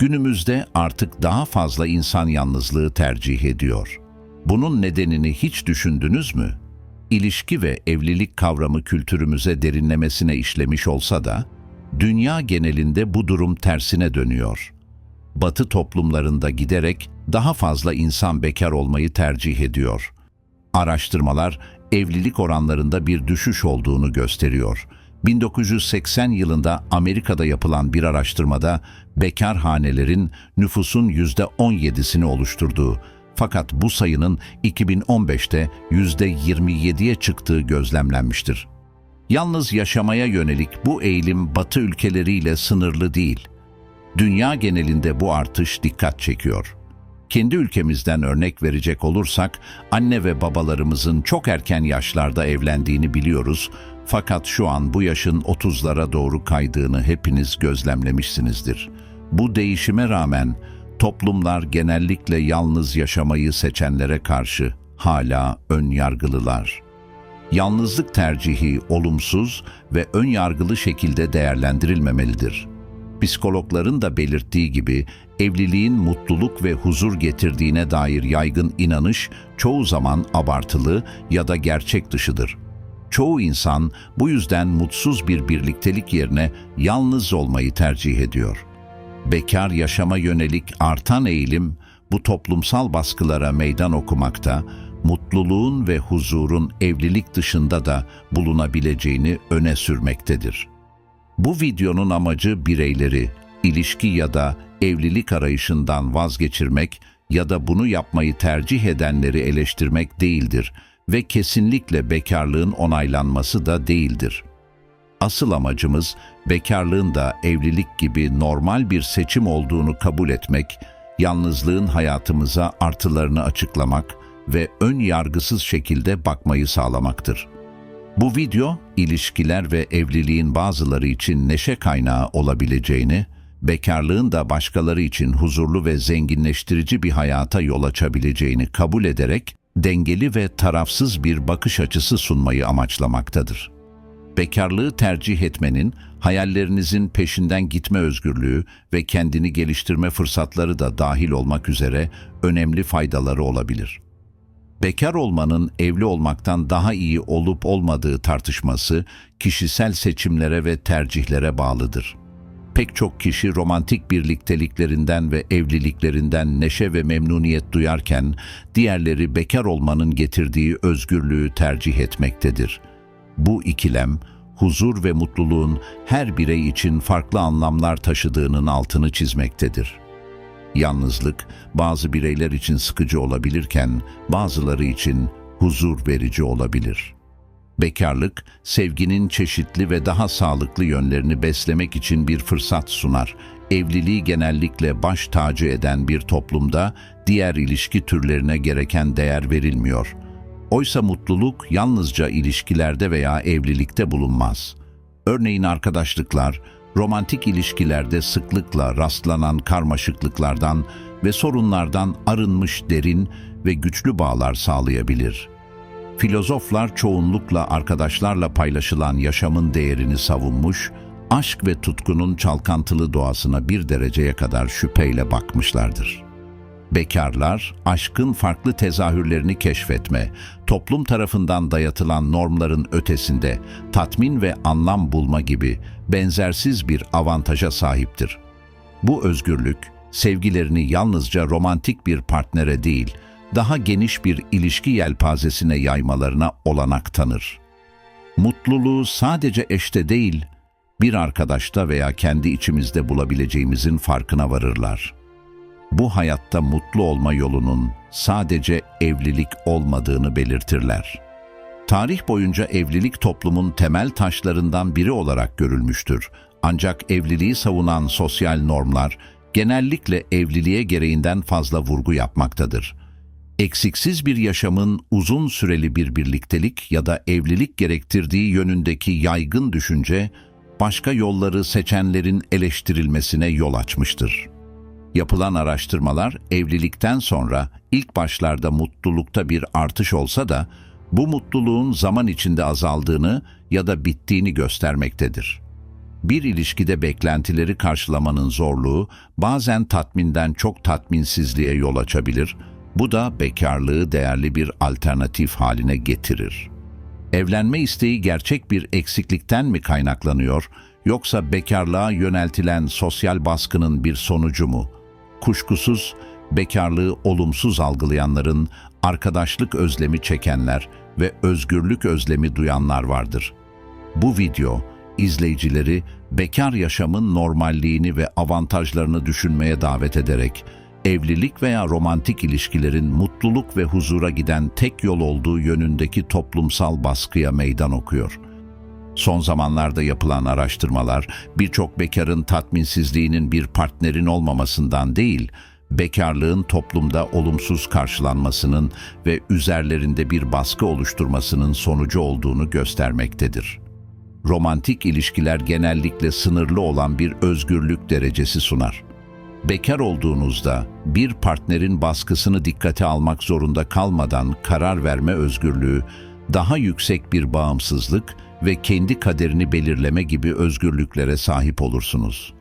Günümüzde artık daha fazla insan yalnızlığı tercih ediyor. Bunun nedenini hiç düşündünüz mü? İlişki ve evlilik kavramı kültürümüze derinlemesine işlemiş olsa da, dünya genelinde bu durum tersine dönüyor. Batı toplumlarında giderek daha fazla insan bekar olmayı tercih ediyor. Araştırmalar, evlilik oranlarında bir düşüş olduğunu gösteriyor. 1980 yılında Amerika'da yapılan bir araştırmada bekar hanelerin nüfusun %17'sini oluşturduğu, fakat bu sayının 2015'te %27'ye çıktığı gözlemlenmiştir. Yalnız yaşamaya yönelik bu eğilim Batı ülkeleriyle sınırlı değil. Dünya genelinde bu artış dikkat çekiyor. Kendi ülkemizden örnek verecek olursak, anne ve babalarımızın çok erken yaşlarda evlendiğini biliyoruz, fakat şu an bu yaşın 30'lara doğru kaydığını hepiniz gözlemlemişsinizdir. Bu değişime rağmen toplumlar genellikle yalnız yaşamayı seçenlere karşı hala ön yargılılar. Yalnızlık tercihi olumsuz ve ön yargılı şekilde değerlendirilmemelidir. Psikologların da belirttiği gibi evliliğin mutluluk ve huzur getirdiğine dair yaygın inanış çoğu zaman abartılı ya da gerçek dışıdır. Çoğu insan bu yüzden mutsuz bir birliktelik yerine yalnız olmayı tercih ediyor. Bekar yaşama yönelik artan eğilim bu toplumsal baskılara meydan okumakta, mutluluğun ve huzurun evlilik dışında da bulunabileceğini öne sürmektedir. Bu videonun amacı bireyleri ilişki ya da evlilik arayışından vazgeçirmek ya da bunu yapmayı tercih edenleri eleştirmek değildir ve kesinlikle bekarlığın onaylanması da değildir. Asıl amacımız bekarlığın da evlilik gibi normal bir seçim olduğunu kabul etmek, yalnızlığın hayatımıza artılarını açıklamak ve ön yargısız şekilde bakmayı sağlamaktır. Bu video, ilişkiler ve evliliğin bazıları için neşe kaynağı olabileceğini, bekarlığın da başkaları için huzurlu ve zenginleştirici bir hayata yol açabileceğini kabul ederek, dengeli ve tarafsız bir bakış açısı sunmayı amaçlamaktadır. Bekarlığı tercih etmenin, hayallerinizin peşinden gitme özgürlüğü ve kendini geliştirme fırsatları da dahil olmak üzere önemli faydaları olabilir. Bekar olmanın evli olmaktan daha iyi olup olmadığı tartışması kişisel seçimlere ve tercihlere bağlıdır. Pek çok kişi romantik birlikteliklerinden ve evliliklerinden neşe ve memnuniyet duyarken diğerleri bekar olmanın getirdiği özgürlüğü tercih etmektedir. Bu ikilem, huzur ve mutluluğun her birey için farklı anlamlar taşıdığının altını çizmektedir. Yalnızlık bazı bireyler için sıkıcı olabilirken bazıları için huzur verici olabilir. Bekarlık, sevginin çeşitli ve daha sağlıklı yönlerini beslemek için bir fırsat sunar. Evliliği genellikle baş tacı eden bir toplumda diğer ilişki türlerine gereken değer verilmiyor. Oysa mutluluk yalnızca ilişkilerde veya evlilikte bulunmaz. Örneğin arkadaşlıklar, romantik ilişkilerde sıklıkla rastlanan karmaşıklıklardan ve sorunlardan arınmış derin ve güçlü bağlar sağlayabilir. Filozoflar çoğunlukla arkadaşlarla paylaşılan yaşamın değerini savunmuş, aşk ve tutkunun çalkantılı doğasına bir dereceye kadar şüpheyle bakmışlardır. Bekarlar, aşkın farklı tezahürlerini keşfetme, toplum tarafından dayatılan normların ötesinde tatmin ve anlam bulma gibi benzersiz bir avantaja sahiptir. Bu özgürlük, sevgilerini yalnızca romantik bir partnere değil, daha geniş bir ilişki yelpazesine yaymalarına olanak tanır. Mutluluğu sadece eşte değil, bir arkadaşta veya kendi içimizde bulabileceğimizin farkına varırlar. Bu hayatta mutlu olma yolunun sadece evlilik olmadığını belirtirler. Tarih boyunca evlilik toplumun temel taşlarından biri olarak görülmüştür. Ancak evliliği savunan sosyal normlar genellikle evliliğe gereğinden fazla vurgu yapmaktadır. Eksiksiz bir yaşamın uzun süreli bir birliktelik ya da evlilik gerektirdiği yönündeki yaygın düşünce, başka yolları seçenlerin eleştirilmesine yol açmıştır. Yapılan araştırmalar evlilikten sonra ilk başlarda mutlulukta bir artış olsa da bu mutluluğun zaman içinde azaldığını ya da bittiğini göstermektedir. Bir ilişkide beklentileri karşılamanın zorluğu bazen tatminden çok tatminsizliğe yol açabilir. Bu da bekarlığı değerli bir alternatif haline getirir. Evlenme isteği gerçek bir eksiklikten mi kaynaklanıyor, yoksa bekarlığa yöneltilen sosyal baskının bir sonucu mu? Kuşkusuz bekarlığı olumsuz algılayanların, arkadaşlık özlemi çekenler ve özgürlük özlemi duyanlar vardır. Bu video, izleyicileri bekar yaşamın normalliğini ve avantajlarını düşünmeye davet ederek, evlilik veya romantik ilişkilerin mutluluk ve huzura giden tek yol olduğu yönündeki toplumsal baskıya meydan okuyor. Son zamanlarda yapılan araştırmalar, birçok bekarın tatminsizliğinin bir partnerin olmamasından değil, bekarlığın toplumda olumsuz karşılanmasının ve üzerlerinde bir baskı oluşturmasının sonucu olduğunu göstermektedir. Romantik ilişkiler genellikle sınırlı olan bir özgürlük derecesi sunar. Bekar olduğunuzda bir partnerin baskısını dikkate almak zorunda kalmadan karar verme özgürlüğü, daha yüksek bir bağımsızlık ve kendi kaderini belirleme gibi özgürlüklere sahip olursunuz.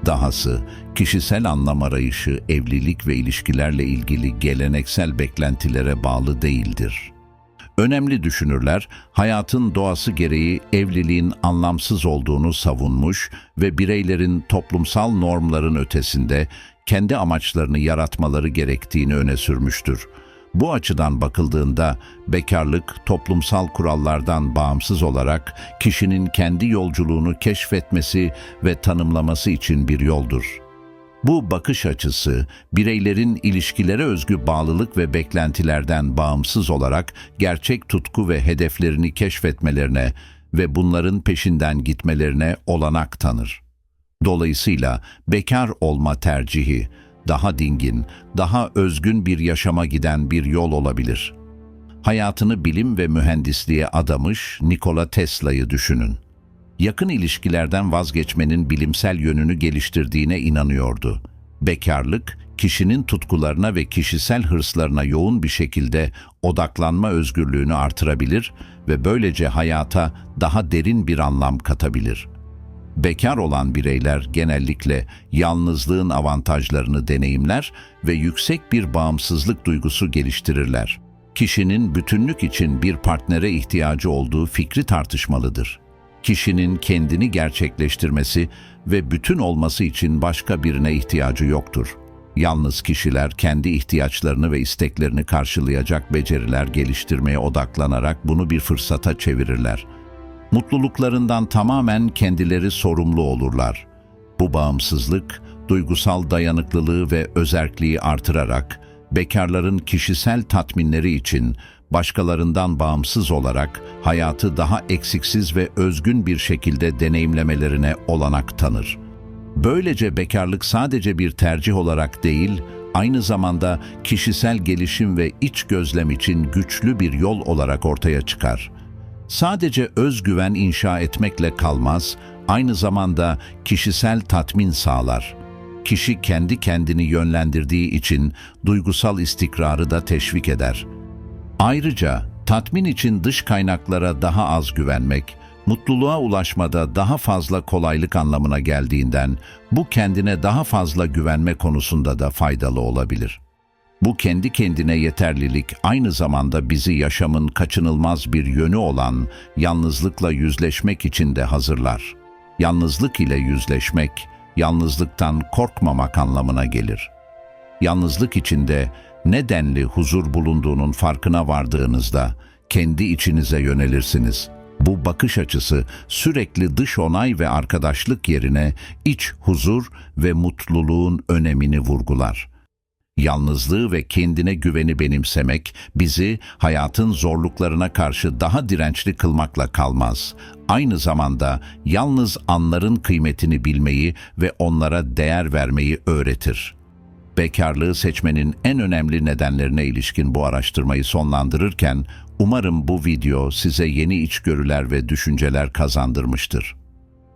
Dahası, kişisel anlam arayışı evlilik ve ilişkilerle ilgili geleneksel beklentilere bağlı değildir. Önemli düşünürler, hayatın doğası gereği evliliğin anlamsız olduğunu savunmuş ve bireylerin toplumsal normların ötesinde kendi amaçlarını yaratmaları gerektiğini öne sürmüştür. Bu açıdan bakıldığında bekarlık toplumsal kurallardan bağımsız olarak kişinin kendi yolculuğunu keşfetmesi ve tanımlaması için bir yoldur. Bu bakış açısı, bireylerin ilişkilere özgü bağlılık ve beklentilerden bağımsız olarak gerçek tutku ve hedeflerini keşfetmelerine ve bunların peşinden gitmelerine olanak tanır. Dolayısıyla bekar olma tercihi, daha dingin, daha özgün bir yaşama giden bir yol olabilir. Hayatını bilim ve mühendisliğe adamış Nikola Tesla'yı düşünün. Yakın ilişkilerden vazgeçmenin bilimsel yönünü geliştirdiğine inanıyordu. Bekarlık, kişinin tutkularına ve kişisel hırslarına yoğun bir şekilde odaklanma özgürlüğünü artırabilir ve böylece hayata daha derin bir anlam katabilir. Bekar olan bireyler genellikle yalnızlığın avantajlarını deneyimler ve yüksek bir bağımsızlık duygusu geliştirirler. Kişinin bütünlük için bir partnere ihtiyacı olduğu fikri tartışmalıdır. Kişinin kendini gerçekleştirmesi ve bütün olması için başka birine ihtiyacı yoktur. Yalnız kişiler kendi ihtiyaçlarını ve isteklerini karşılayacak beceriler geliştirmeye odaklanarak bunu bir fırsata çevirirler. Mutluluklarından tamamen kendileri sorumlu olurlar. Bu bağımsızlık, duygusal dayanıklılığı ve özerkliği artırarak, bekarların kişisel tatminleri için başkalarından bağımsız olarak hayatı daha eksiksiz ve özgün bir şekilde deneyimlemelerine olanak tanır. Böylece bekarlık sadece bir tercih olarak değil, aynı zamanda kişisel gelişim ve iç gözlem için güçlü bir yol olarak ortaya çıkar. Sadece özgüven inşa etmekle kalmaz, aynı zamanda kişisel tatmin sağlar. Kişi kendi kendini yönlendirdiği için duygusal istikrarı da teşvik eder. Ayrıca tatmin için dış kaynaklara daha az güvenmek, mutluluğa ulaşmada daha fazla kolaylık anlamına geldiğinden bu kendine daha fazla güvenme konusunda da faydalı olabilir. Bu kendi kendine yeterlilik aynı zamanda bizi yaşamın kaçınılmaz bir yönü olan yalnızlıkla yüzleşmek için de hazırlar. Yalnızlık ile yüzleşmek, yalnızlıktan korkmamak anlamına gelir. Yalnızlık içinde ne denli huzur bulunduğunun farkına vardığınızda kendi içinize yönelirsiniz. Bu bakış açısı sürekli dış onay ve arkadaşlık yerine iç huzur ve mutluluğun önemini vurgular. Yalnızlığı ve kendine güveni benimsemek bizi hayatın zorluklarına karşı daha dirençli kılmakla kalmaz. Aynı zamanda yalnız anların kıymetini bilmeyi ve onlara değer vermeyi öğretir. Bekarlığı seçmenin en önemli nedenlerine ilişkin bu araştırmayı sonlandırırken, umarım bu video size yeni içgörüler ve düşünceler kazandırmıştır.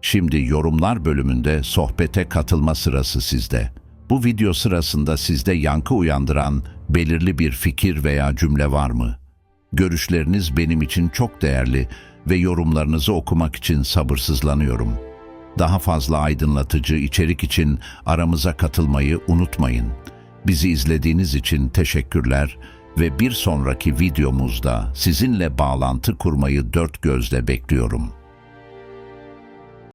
Şimdi yorumlar bölümünde sohbete katılma sırası sizde. Bu video sırasında sizde yankı uyandıran belirli bir fikir veya cümle var mı? Görüşleriniz benim için çok değerli ve yorumlarınızı okumak için sabırsızlanıyorum. Daha fazla aydınlatıcı içerik için aramıza katılmayı unutmayın. Bizi izlediğiniz için teşekkürler ve bir sonraki videomuzda sizinle bağlantı kurmayı dört gözle bekliyorum.